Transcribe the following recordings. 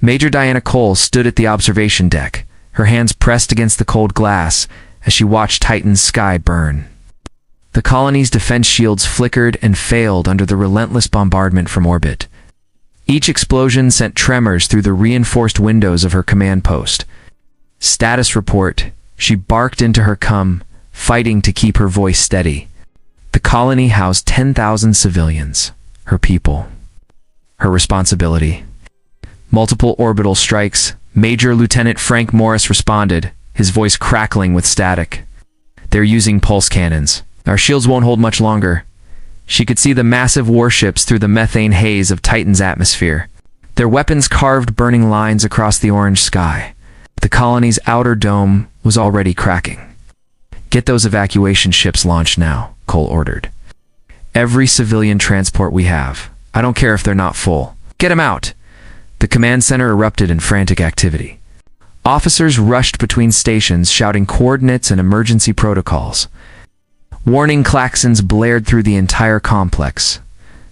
Major Diana Cole stood at the observation deck, her hands pressed against the cold glass as she watched Titan's sky burn. The colony's defense shields flickered and failed under the relentless bombardment from orbit. Each explosion sent tremors through the reinforced windows of her command post. "Status report," she barked into her fighting to keep her voice steady. The colony housed 10,000 civilians, her people. Her responsibility. Multiple orbital strikes. Major Lieutenant Frank Morris responded, his voice crackling with static. "They're using pulse cannons. Our shields won't hold much longer." She could see the massive warships through the methane haze of Titan's atmosphere. Their weapons carved burning lines across the orange sky. The colony's outer dome was already cracking. "Get those evacuation ships launched now," Cole ordered. "Every civilian transport we have. I don't care if they're not full. Get them out!" The command center erupted in frantic activity. Officers rushed between stations shouting coordinates and emergency protocols. Warning klaxons blared through the entire complex.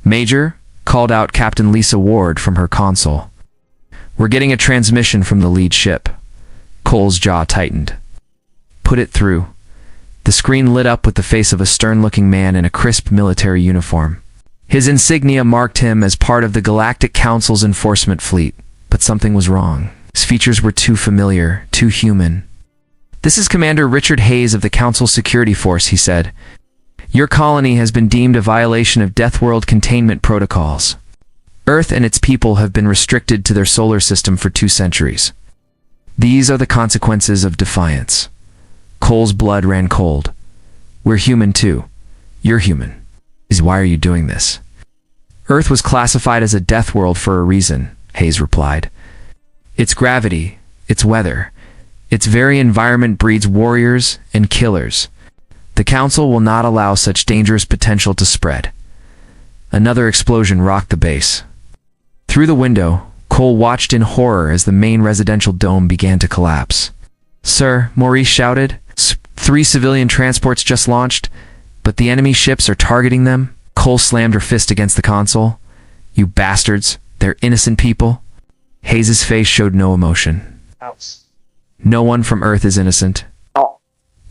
"Major," called out Captain Lisa Ward from her console. "We're getting a transmission from the lead ship." Cole's jaw tightened. "Put it through." The screen lit up with the face of a stern-looking man in a crisp military uniform. His insignia marked him as part of the Galactic Council's enforcement fleet, but something was wrong. His features were too familiar, too human. "This is Commander Richard Hayes of the Council Security Force," he said. "Your colony has been deemed a violation of Deathworld containment protocols. Earth and its people have been restricted to their solar system for 2 centuries. These are the consequences of defiance." Cole's blood ran cold. "We're human too. You're human. Why are you doing this?" "Earth was classified as a death world for a reason," Hayes replied. "Its gravity, its weather, its very environment breeds warriors and killers. The Council will not allow such dangerous potential to spread." Another explosion rocked the base. Through the window, Cole watched in horror as the main residential dome began to collapse. "Sir," Maurice shouted, "3 civilian transports just launched, but the enemy ships are targeting them." Cole slammed her fist against the console. "You bastards, they're innocent people." Hayes' face showed no emotion. "No one from Earth is innocent.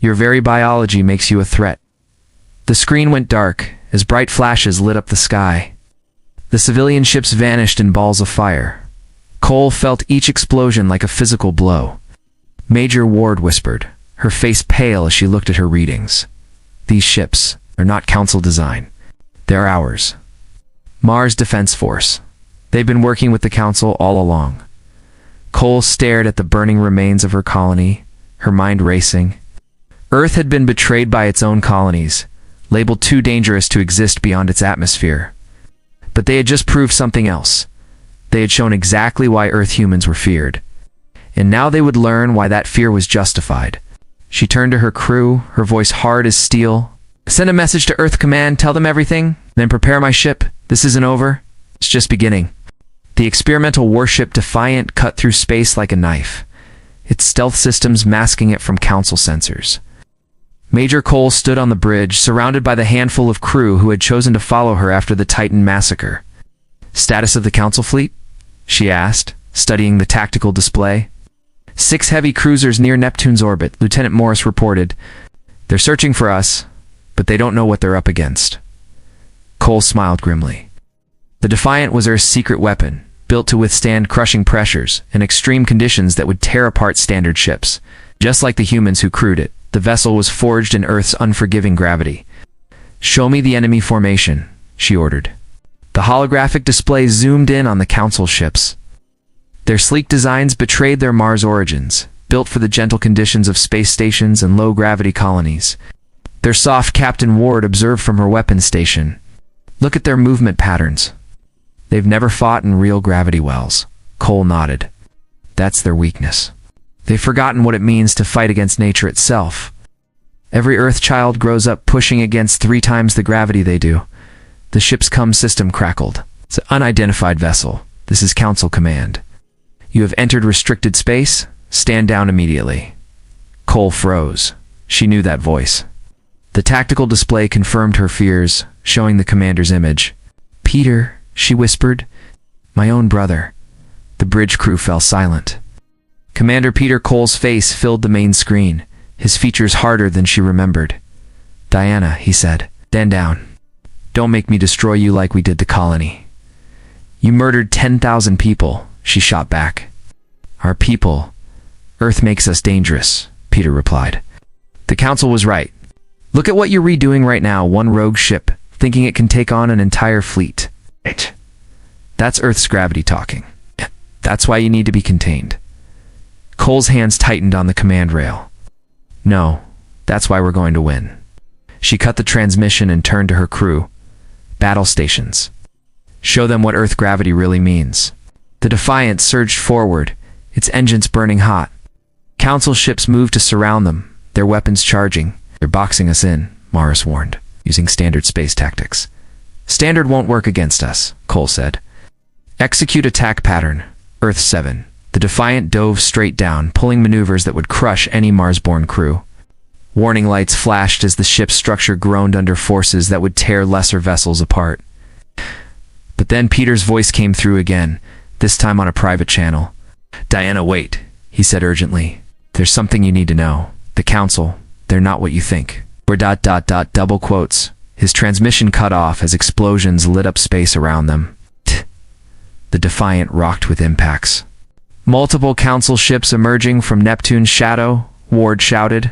Your very biology makes you a threat." The screen went dark as bright flashes lit up the sky. The civilian ships vanished in balls of fire. Cole felt each explosion like a physical blow. Major Ward whispered, her face pale as she looked at her readings. "These ships are not Council design. They're ours. Mars Defense Force. They've been working with the Council all along." Cole stared at the burning remains of her colony, her mind racing. Earth had been betrayed by its own colonies, labeled too dangerous to exist beyond its atmosphere. But they had just proved something else. They had shown exactly why Earth humans were feared. And now they would learn why that fear was justified. She turned to her crew, her voice hard as steel. "Send a message to Earth Command, tell them everything, then prepare my ship. This isn't over. It's just beginning." The experimental warship Defiant cut through space like a knife, its stealth systems masking it from Council sensors. Major Cole stood on the bridge, surrounded by the handful of crew who had chosen to follow her after the Titan massacre. "Status of the Council fleet?" she asked, studying the tactical display. 6 heavy cruisers near Neptune's orbit," Lieutenant Morris reported. "They're searching for us, but they don't know what they're up against." Cole smiled grimly. The Defiant was Earth's secret weapon, built to withstand crushing pressures and extreme conditions that would tear apart standard ships. Just like the humans who crewed it, the vessel was forged in Earth's unforgiving gravity. "Show me the enemy formation," she ordered. The holographic display zoomed in on the Council ships. Their sleek designs betrayed their Mars origins, built for the gentle conditions of space stations and low-gravity colonies. Their soft Captain Ward observed from her weapons station. "Look at their movement patterns. They've never fought in real gravity wells." Cole nodded. "That's their weakness. They've forgotten what it means to fight against nature itself. Every Earth child grows up pushing against 3 times the gravity they do." The ship's comm system crackled. "It's an unidentified vessel. This is Council Command. You have entered restricted space. Stand down immediately." Cole froze. She knew that voice. The tactical display confirmed her fears, showing the commander's image. "Peter," she whispered. "My own brother." The bridge crew fell silent. Commander Peter Cole's face filled the main screen, his features harder than she remembered. "Diana," he said, "stand down. Don't make me destroy you like we did the colony." "You murdered 10,000 people," she shot back. "Our people. Earth makes us dangerous," Peter replied. "The council was right. Look at what you're redoing right now, one rogue ship, thinking it can take on an entire fleet. That's Earth's gravity talking. That's why you need to be contained." Cole's hands tightened on the command rail. "No, that's why we're going to win." She cut the transmission and turned to her crew. "Battle stations. Show them what Earth gravity really means." The Defiant surged forward, its engines burning hot. Council ships moved to surround them, their weapons charging. "They're boxing us in," Morris warned, using standard space tactics. "Standard won't work against us," Cole said. "Execute attack pattern, Earth 7. The Defiant dove straight down, pulling maneuvers that would crush any Mars-born crew. Warning lights flashed as the ship's structure groaned under forces that would tear lesser vessels apart. But then Peter's voice came through again, this time on a private channel. "Diana, wait," he said urgently. "There's something you need to know. The Council, they're not what you think. We're ... double quotes. His transmission cut off as explosions lit up space around them. The Defiant rocked with impacts. "Multiple Council ships emerging from Neptune's shadow," Ward shouted.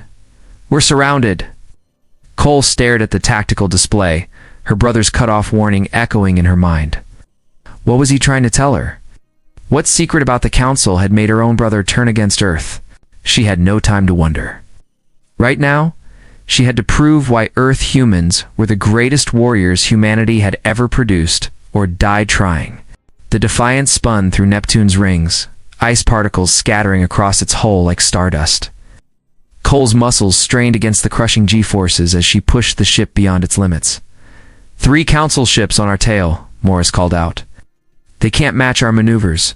"We're surrounded." Cole stared at the tactical display, her brother's cut-off warning echoing in her mind. What was he trying to tell her? What secret about the Council had made her own brother turn against Earth? She had no time to wonder. Right now, she had to prove why Earth humans were the greatest warriors humanity had ever produced, or died trying. The Defiant spun through Neptune's rings, ice particles scattering across its hull like stardust. Cole's muscles strained against the crushing G-forces as she pushed the ship beyond its limits. "3 Council ships on our tail," Morris called out. "They can't match our maneuvers,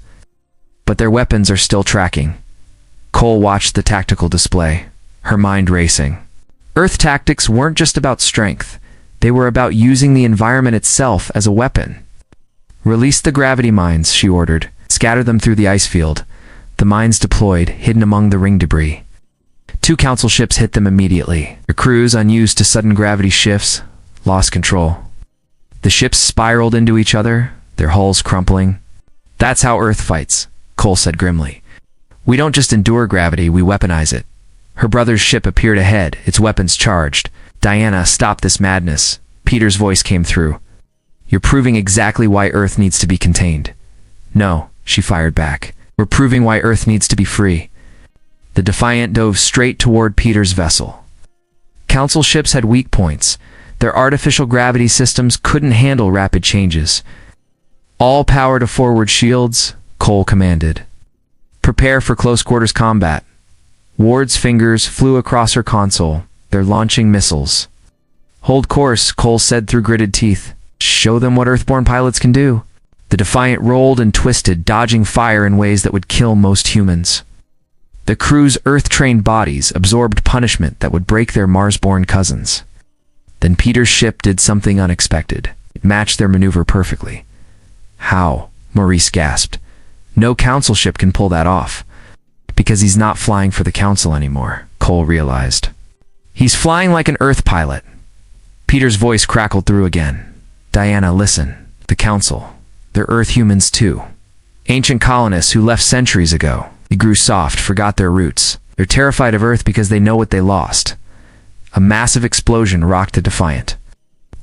but their weapons are still tracking." Cole watched the tactical display, her mind racing. Earth tactics weren't just about strength. They were about using the environment itself as a weapon. "Release the gravity mines," she ordered. "Scatter them through the ice field." The mines deployed, hidden among the ring debris. 2 Council ships hit them immediately. Their crews, unused to sudden gravity shifts, lost control. The ships spiraled into each other, their hulls crumpling. "That's how Earth fights," Cole said grimly. "We don't just endure gravity, we weaponize it." Her brother's ship appeared ahead, its weapons charged. "Diana, stop this madness." Peter's voice came through. "You're proving exactly why Earth needs to be contained." "No," she fired back. "We're proving why Earth needs to be free." The Defiant dove straight toward Peter's vessel. Council ships had weak points. Their artificial gravity systems couldn't handle rapid changes. "All power to forward shields," Cole commanded. "Prepare for close-quarters combat." Ward's fingers flew across her console. "They're launching missiles." "Hold course," Cole said through gritted teeth. "Show them what Earthborn pilots can do." The Defiant rolled and twisted, dodging fire in ways that would kill most humans. The crew's Earth-trained bodies absorbed punishment that would break their Mars-born cousins. Then Peter's ship did something unexpected. It matched their maneuver perfectly. "How?" Maurice gasped. "No Council ship can pull that off." "Because he's not flying for the Council anymore," Cole realized. "He's flying like an Earth pilot." Peter's voice crackled through again. "Diana, listen. The Council. They're Earth humans too. Ancient colonists who left centuries ago." He grew soft, forgot their roots. "They're terrified of Earth because they know what they lost." A massive explosion rocked the Defiant.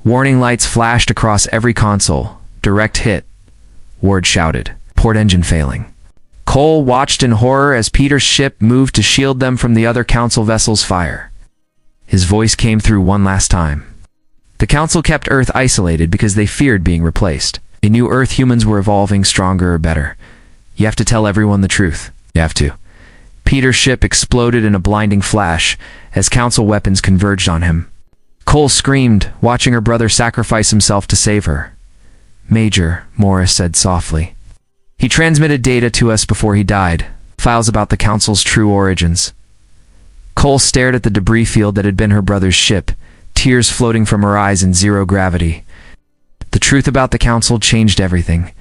Warning lights flashed across every console. "Direct hit," Ward shouted. "Port engine failing." Cole watched in horror as Peter's ship moved to shield them from the other Council vessel's fire. His voice came through one last time. The Council kept Earth isolated because they feared being replaced. They knew Earth humans were evolving stronger or better. You have to tell everyone the truth. You have to. Peter's ship exploded in a blinding flash as Council weapons converged on him. Cole screamed, watching her brother sacrifice himself to save her. "Major," Morris said softly. "He transmitted data to us before he died. Files about the Council's true origins." Cole stared at the debris field that had been her brother's ship, tears floating from her eyes in zero gravity. The truth about the Council changed everything.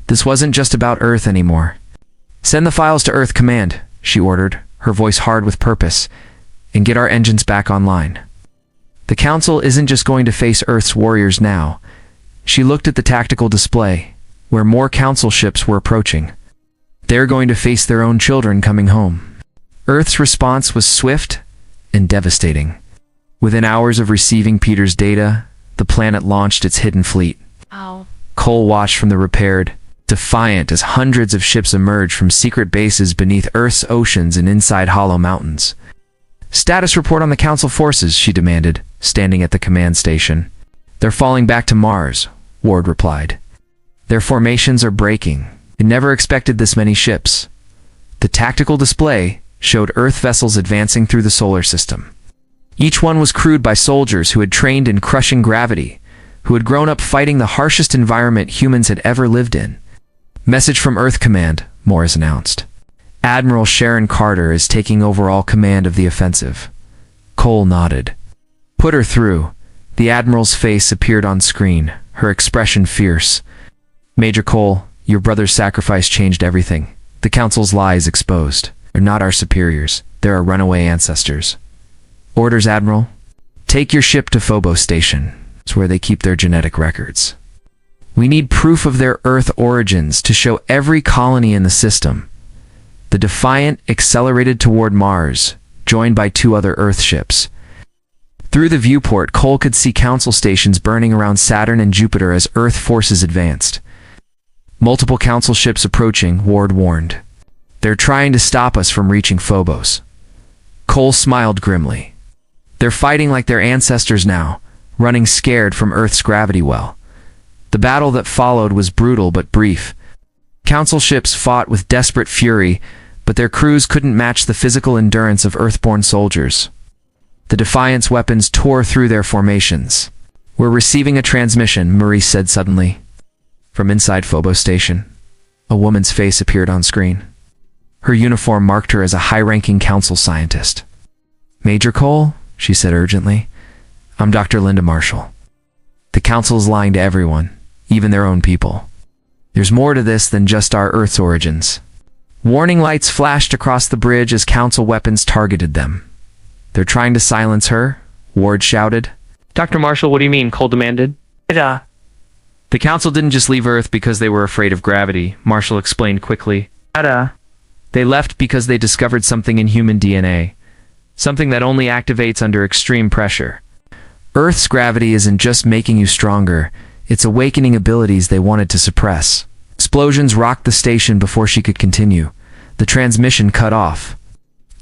This wasn't just about Earth anymore. Send the files to Earth Command, she ordered, her voice hard with purpose, and get our engines back online. The Council isn't just going to face Earth's warriors now. She looked at the tactical display, where more Council ships were approaching. They're going to face their own children coming home. Earth's response was swift and devastating. Within hours of receiving Peter's data, the planet launched its hidden fleet. Ow. Cole watched from the repaired, defiant as hundreds of ships emerged from secret bases beneath Earth's oceans and inside hollow mountains. Status report on the Council forces, she demanded, standing at the command station. They're falling back to Mars, Ward replied. Their formations are breaking. They never expected this many ships. The tactical display showed Earth vessels advancing through the solar system. Each one was crewed by soldiers who had trained in crushing gravity, who had grown up fighting the harshest environment humans had ever lived in. Message from Earth Command, Morris announced. Admiral Sharon Carter is taking overall command of the offensive. Cole nodded. Put her through. The Admiral's face appeared on screen, her expression fierce. Major Cole, your brother's sacrifice changed everything. The Council's lies exposed. They're not our superiors. They're our runaway ancestors. Orders, Admiral. Take your ship to Phobos Station. It's where they keep their genetic records. We need proof of their Earth origins to show every colony in the system. The Defiant accelerated toward Mars, joined by 2 other Earth ships. Through the viewport, Cole could see Council stations burning around Saturn and Jupiter as Earth forces advanced. Multiple Council ships approaching, Ward warned. They're trying to stop us from reaching Phobos. Cole smiled grimly. They're fighting like their ancestors now, running scared from Earth's gravity well. The battle that followed was brutal but brief. Council ships fought with desperate fury, but their crews couldn't match the physical endurance of Earthborn soldiers. The Defiant's weapons tore through their formations. We're receiving a transmission, Maurice said suddenly. From inside Phobos Station, a woman's face appeared on screen. Her uniform marked her as a high-ranking Council scientist. Major Cole, she said urgently. I'm Dr. Linda Marshall. The Council is lying to everyone, even their own people. There's more to this than just our Earth's origins. Warning lights flashed across the bridge as Council weapons targeted them. They're trying to silence her, Ward shouted. Dr. Marshall, what do you mean? Cole demanded. The Council didn't just leave Earth because they were afraid of gravity, Marshall explained quickly. They left because they discovered something in human DNA. Something that only activates under extreme pressure. Earth's gravity isn't just making you stronger, it's awakening abilities they wanted to suppress. Explosions rocked the station before she could continue. The transmission cut off.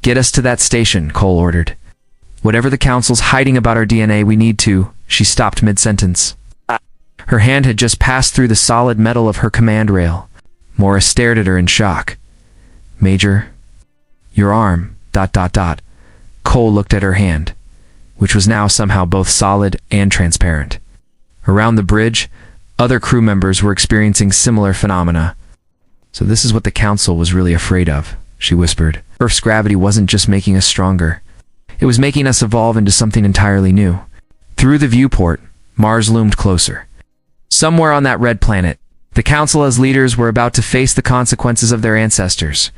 Get us to that station, Cole ordered. Whatever the Council's hiding about our DNA, we need to. She stopped mid-sentence. Her hand had just passed through the solid metal of her command rail. Morris stared at her in shock. Major, your arm, ... Cole looked at her hand, which was now somehow both solid and transparent. Around the bridge, other crew members were experiencing similar phenomena. So this is what the Council was really afraid of, she whispered. Earth's gravity wasn't just making us stronger. It was making us evolve into something entirely new. Through the viewport, Mars loomed closer. Somewhere on that red planet, the Council as leaders were about to face the consequences of their ancestors.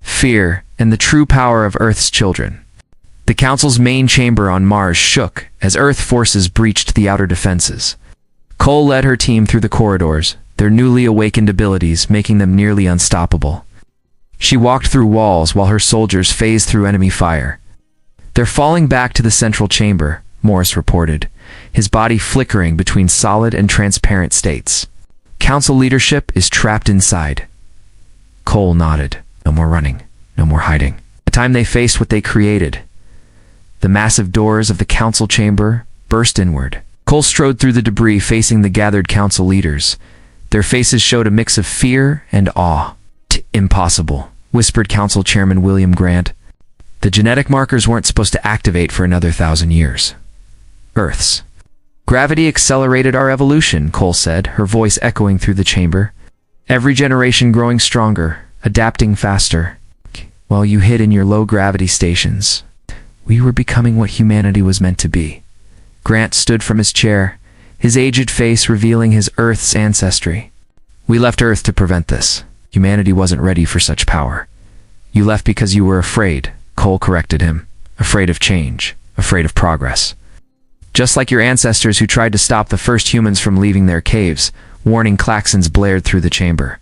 Fear and the true power of Earth's children. The Council's main chamber on Mars shook as Earth forces breached the outer defenses. Cole led her team through the corridors, their newly awakened abilities making them nearly unstoppable. She walked through walls while her soldiers phased through enemy fire. They're falling back to the central chamber, Morris reported, his body flickering between solid and transparent states. Council leadership is trapped inside. Cole nodded. No more running, no more hiding. The time they faced what they created. The massive doors of the Council chamber burst inward. Cole strode through the debris facing the gathered Council leaders. Their faces showed a mix of fear and awe. Impossible, whispered Council Chairman William Grant. The genetic markers weren't supposed to activate for another 1,000 years. Earth's. Gravity accelerated our evolution, Cole said, her voice echoing through the chamber. Every generation growing stronger, adapting faster. While you hid in your low-gravity stations, we were becoming what humanity was meant to be. Grant stood from his chair, his aged face revealing his Earth's ancestry. We left Earth to prevent this. Humanity wasn't ready for such power. You left because you were afraid, Cole corrected him. Afraid of change, afraid of progress. Just like your ancestors who tried to stop the first humans from leaving their caves, warning klaxons blared through the chamber.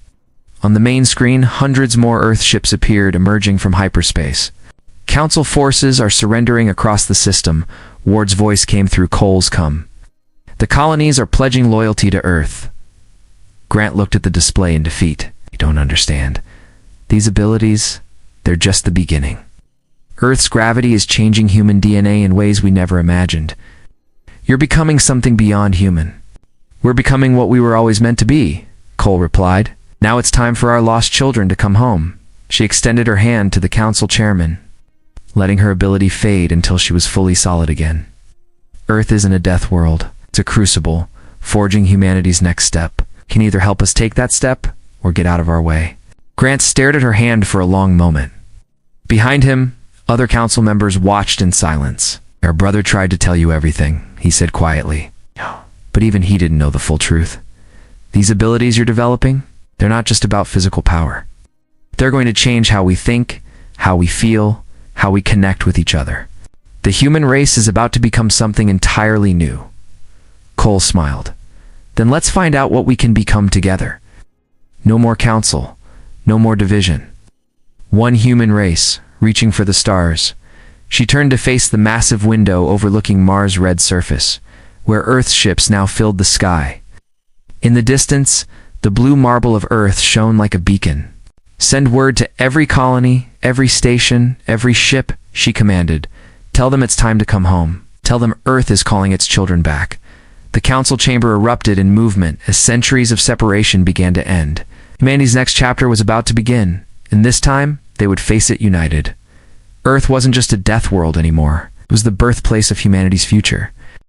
On the main screen, hundreds more Earth ships appeared, emerging from hyperspace. Council forces are surrendering across the system, Ward's voice came through Cole's cum. The colonies are pledging loyalty to Earth. Grant looked at the display in defeat. You don't understand. These abilities, they're just the beginning. Earth's gravity is changing human DNA in ways we never imagined. You're becoming something beyond human. We're becoming what we were always meant to be, Cole replied. Now it's time for our lost children to come home. She extended her hand to the council chairman, letting her ability fade until she was fully solid again. Earth isn't a death world. It's a crucible, forging humanity's next step. Can either help us take that step or get out of our way. Grant stared at her hand for a long moment. Behind him, other council members watched in silence. Our brother tried to tell you everything, he said quietly. But even he didn't know the full truth. These abilities you're developing, they're not just about physical power. They're going to change how we think, how we feel, how we connect with each other. The human race is about to become something entirely new. Cole smiled. Then let's find out what we can become together. No more council, no more division. One human race, reaching for the stars. She turned to face the massive window overlooking Mars' red surface, where Earth's ships now filled the sky. In the distance, the blue marble of Earth shone like a beacon. Send word to every colony, every station, every ship, she commanded. Tell them it's time to come home. Tell them Earth is calling its children back. The council chamber erupted in movement as centuries of separation began to end. Humanity's next chapter was about to begin, and this time, they would face it united. Earth wasn't just a death world anymore. It was the birthplace of humanity's future.